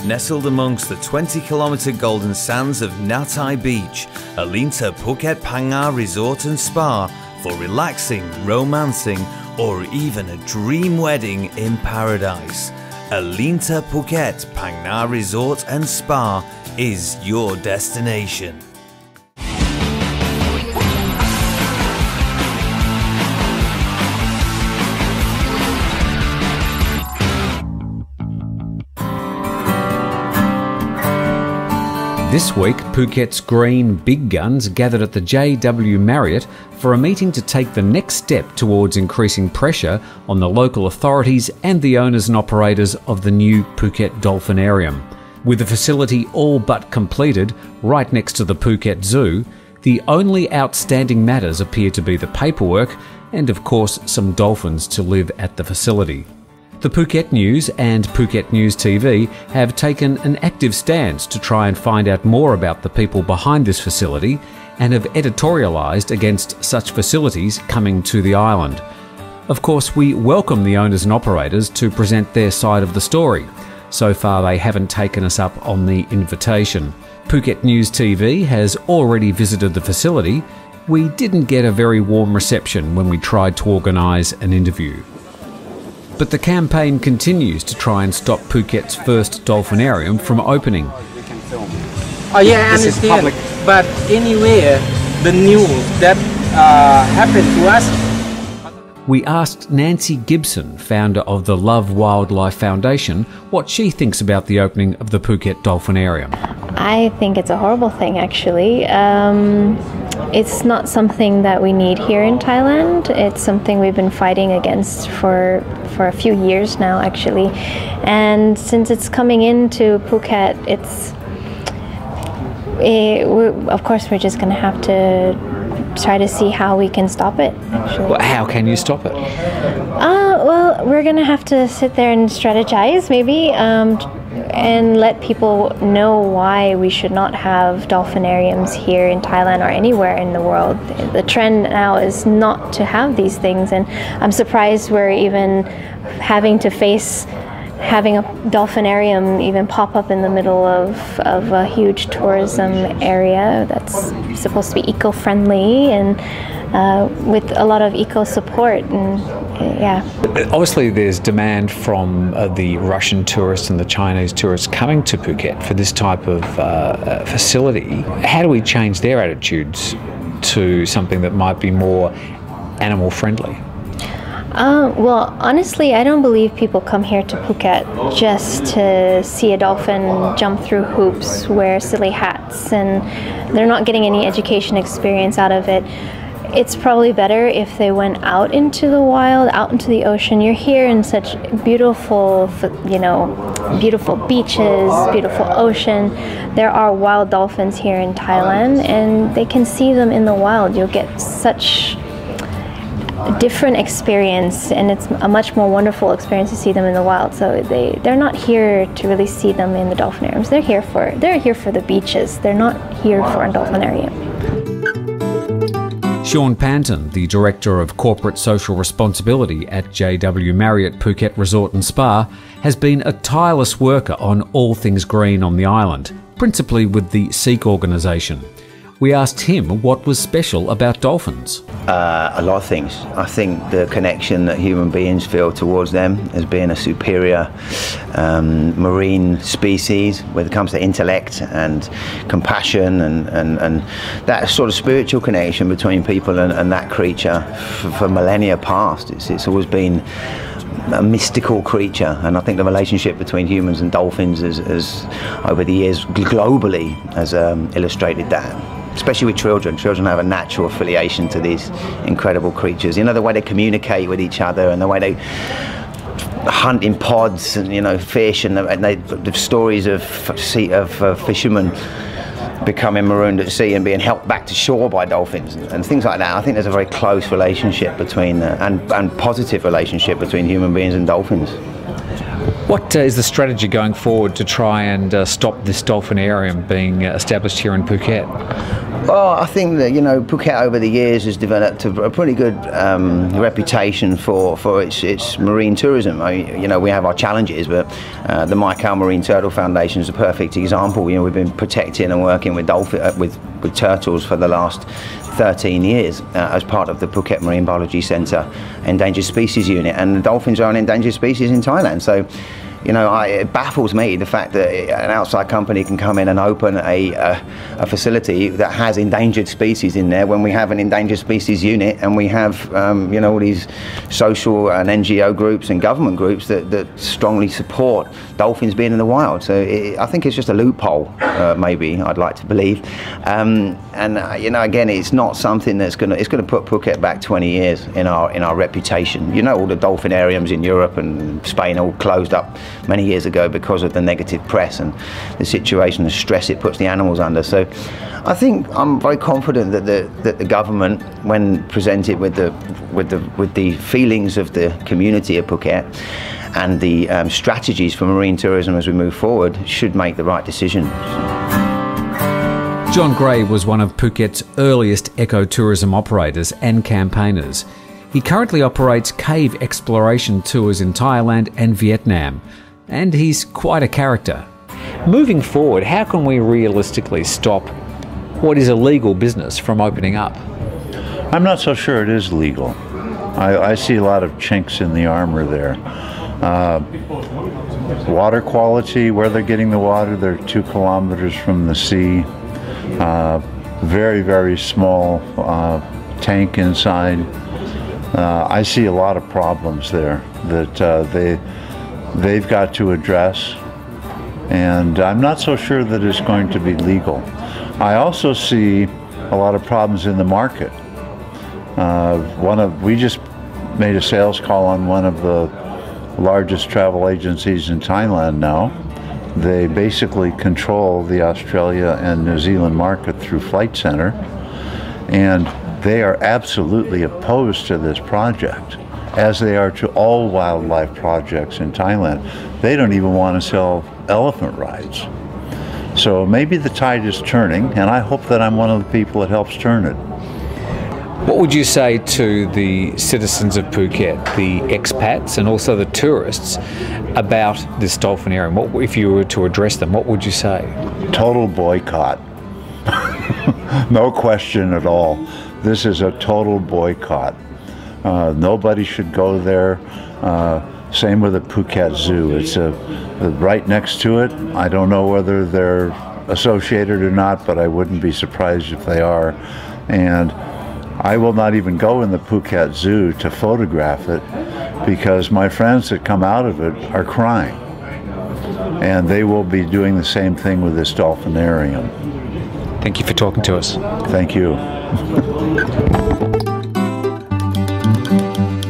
Nestled amongst the 20-kilometre golden sands of Natai Beach, Alinta Phuket Phang Resort and Spa for relaxing, romancing, or even a dream wedding in paradise. Alinta Phuket Phang Resort and Spa is your destination. This week, Phuket's green big guns gathered at the JW Marriott for a meeting to take the next step towards increasing pressure on the local authorities and the owners and operators of the new Phuket Dolphinarium. With the facility all but completed, right next to the Phuket Zoo, the only outstanding matters appear to be the paperwork and, of course, some dolphins to live at the facility. The Phuket News and Phuket News TV have taken an active stance to try and find out more about the people behind this facility and have editorialised against such facilities coming to the island. Of course, we welcome the owners and operators to present their side of the story. So far, they haven't taken us up on the invitation. Phuket News TV has already visited the facility. We didn't get a very warm reception when we tried to organise an interview. But the campaign continues to try and stop Phuket's first dolphinarium from opening. Oh yeah, I understand. But anywhere, the news that happened to us. We asked Nancy Gibson, founder of the Love Wildlife Foundation, what she thinks about the opening of the Phuket Dolphinarium. I think it's a horrible thing, actually. It's not something that we need here in Thailand. It's something we've been fighting against for a few years now, actually. And since it's coming into Phuket, of course, we're just going to have to try to see how we can stop it, actually. Well, how can you stop it? Well, we're going to have to sit there and strategize, maybe, and let people know why we should not have dolphinariums here in Thailand or anywhere in the world. The trend now is not to have these things, and I'm surprised we're even having to face having a dolphinarium even pop up in the middle of a huge tourism area that's supposed to be eco-friendly and with a lot of eco-support. And yeah. Obviously there's demand from the Russian tourists and the Chinese tourists coming to Phuket for this type of facility. How do we change their attitudes to something that might be more animal friendly? Well, honestly, I don't believe people come here to Phuket just to see a dolphin jump through hoops, wear silly hats, and they're not getting any education experience out of it. It's probably better if they went out into the wild, out into the ocean. You're here in such beautiful, beautiful beaches, beautiful ocean. There are wild dolphins here in Thailand, and they can see them in the wild. You'll get such different experience, and it's a much more wonderful experience to see them in the wild. So they're not here to really see them in the dolphinariums. They're here for the beaches. They're not here for a dolphinarium. Sean Panton, the Director of Corporate Social Responsibility at JW Marriott Phuket Resort and Spa, has been a tireless worker on all things green on the island, principally with the Sikh organisation. We asked him what was special about dolphins. A lot of things. I think the connection that human beings feel towards them as being a superior marine species when it comes to intellect and compassion and that sort of spiritual connection between people and that creature for millennia past. It's always been a mystical creature, and I think the relationship between humans and dolphins is over the years globally has illustrated that. Especially with children. Children have a natural affiliation to these incredible creatures. You know, the way they communicate with each other and the way they hunt in pods and, fish, and the stories of fishermen becoming marooned at sea and being helped back to shore by dolphins and things like that. I think there's a very close relationship between, and positive relationship between human beings and dolphins. What is the strategy going forward to try and stop this dolphinarium being established here in Phuket? Well, I think that, Phuket over the years has developed a pretty good reputation for its marine tourism. We have our challenges, but the Maikau Marine Turtle Foundation is a perfect example. We've been protecting and working with turtles for the last 13 years as part of the Phuket Marine Biology Centre Endangered Species Unit, and dolphins are an endangered species in Thailand. So, it baffles me the fact that an outside company can come in and open a facility that has endangered species in there when we have an endangered species unit, and we have all these social and NGO groups and government groups that strongly support dolphins being in the wild. So I think it's just a loophole, maybe, I'd like to believe. Again, it's not something that's going to put Phuket back 20 years in our reputation. All the dolphinariums in Europe and Spain all closed up many years ago because of the negative press and the situation, the stress it puts the animals under. So I think I'm very confident that the government, when presented with the feelings of the community of Phuket and the strategies for marine tourism as we move forward, should make the right decision. John Gray was one of Phuket's earliest ecotourism operators and campaigners. He currently operates cave exploration tours in Thailand and Vietnam, and he's quite a character. Moving forward, how can we realistically stop what is a legal business from opening up? I'm not so sure it is legal. I see a lot of chinks in the armor there. Water quality, where they're getting the water, they're 2 kilometers from the sea. Very, very small tank inside. I see a lot of problems there that they've got to address, and I'm not so sure that it's going to be legal. I also see a lot of problems in the market. We just made a sales call on one of the largest travel agencies in Thailand now. They basically control the Australia and New Zealand market through Flight Centre, and they are absolutely opposed to this project, as they are to all wildlife projects in Thailand. They don't even want to sell elephant rides. So maybe the tide is turning, and I hope that I'm one of the people that helps turn it. What would you say to the citizens of Phuket, the expats and also the tourists, about this dolphinarium? What, if you were to address them, what would you say? Total boycott. No question at all. This is a total boycott. Nobody should go there. Same with the Phuket Zoo. It's right next to it. I don't know whether they're associated or not, but I wouldn't be surprised if they are. And I will not even go in the Phuket Zoo to photograph it, because my friends that come out of it are crying. And they will be doing the same thing with this dolphinarium. Thank you for talking to us. Thank you.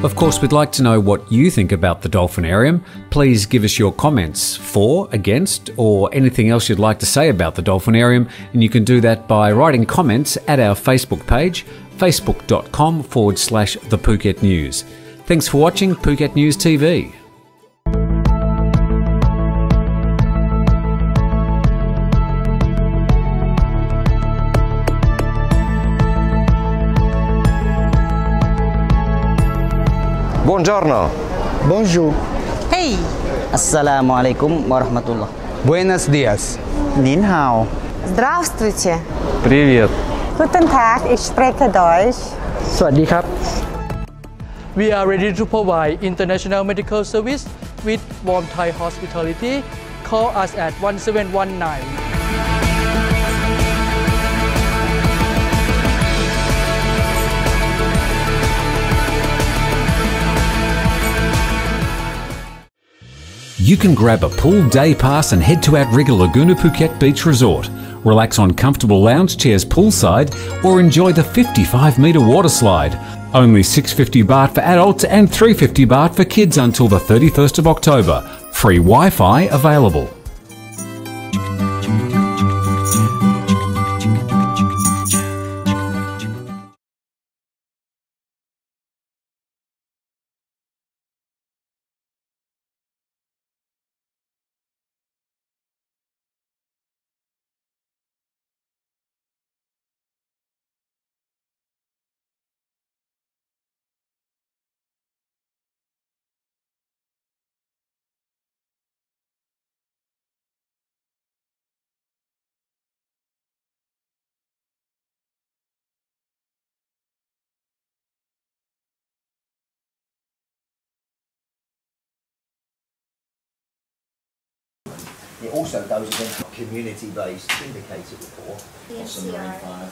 Of course, we'd like to know what you think about the dolphinarium. Please give us your comments for, against, or anything else you'd like to say about the dolphinarium, and you can do that by writing comments at our Facebook page, facebook.com/The Phuket News. Thanks for watching Phuket News TV. Buongiorno. Bonjour. Hey. Assalamualaikum warahmatullah. Buenos días. Nin hao. Здравствуйте. Привет. Guten Tag, ich spreche Deutsch. สวัสดีครับ We are ready to provide international medical service with warm Thai hospitality. Call us at 1719. You can grab a pool day pass and head to Outrigger Laguna Phuket Beach Resort. Relax on comfortable lounge chairs poolside or enjoy the 55-metre water slide. Only 650 baht for adults and 350 baht for kids until the 31st of October. Free Wi-Fi available. It also goes against a community-based indicator report. The of some marine NCR. fire.